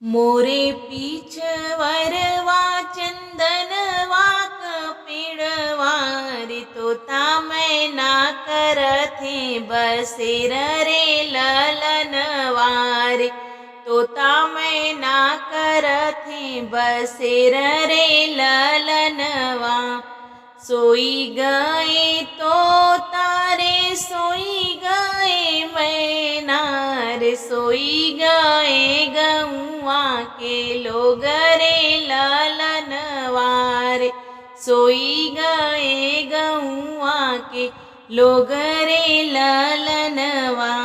मोरे पीछ वरवा चंदनवा कपिड़वा रे तोता मैना करथे बसेर रे ललनवा रे तोता मैना करथे बसेर रे ललनवा। सोई गए तोता रे सोई गए मैना रे सोई गए गौआ के लोग रे ललनवा रे सोई गए गौआ के लोग रे ललनवा।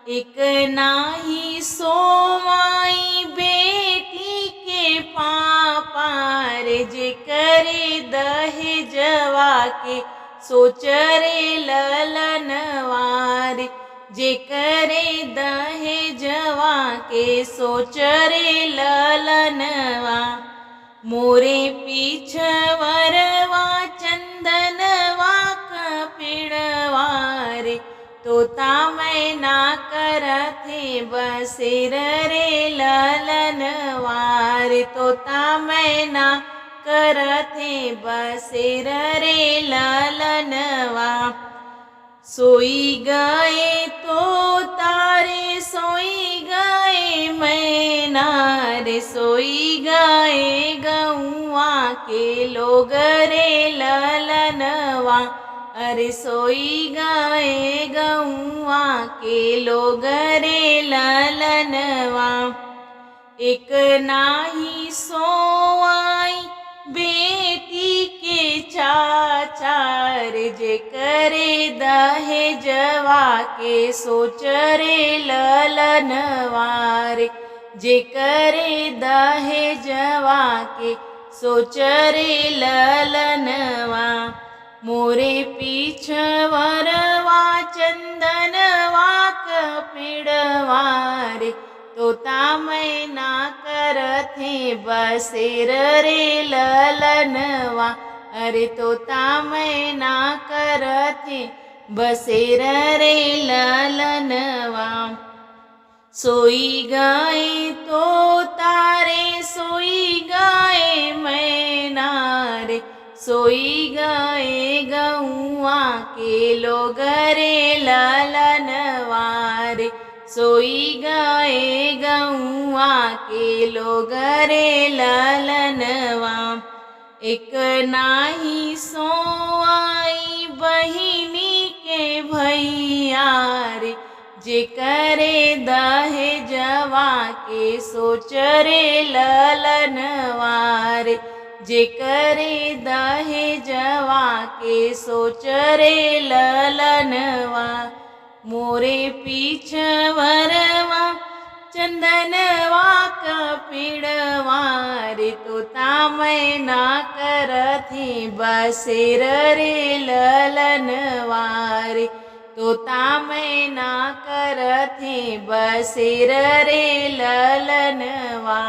एक नाही सोवाई बेटी के पापा रे जे करे दहेजवा के सोच रे ललनवा रे जे करे दहेजवा के सोच रे ललनवा। मोरे पीछ वरवा चंदनवा कपिड़वा रे तोता मैना करथे बसेर रे ललनवा रे तोता मैना करथे बसेर रे ललनवा। सोई गए तोता रे सोई गए मैना रे सोई गए गौआ के लोग रे ललनवा अरे सोई गए गौआ के लोग रे ललनवा। एक नाही सोवाई बेटी के चाचा रे जे करे दहेजवा के सोच रे ललनवा रे जे करे दहेजवा के सोच रे ललनवा। मोरे पीछ वरवा चंदनवा कपिड़वा रे तोता मैना करथे बसेर रे ललनवा अरे तोता मैना करथे बसेर रे ललनवा। सोई गए तोता रे सोई गए मैना रे सोई गए गौआ के लोग रे ललनवा रे सोई गए गौआ के लोग रे ललनवा। एक नाही सोवाई बहिनी के भैया रे जे करे दहेजवा के सोच रे ललनवा रे जे करे दहेजवा के सोच रे ललनवा। मोरे पीछ वरवा चंदनवा कपिड़वा रे तोता मैना करथे बसेर रे ललनवा रे तोता मैना करथे बसेर रे ललनवा।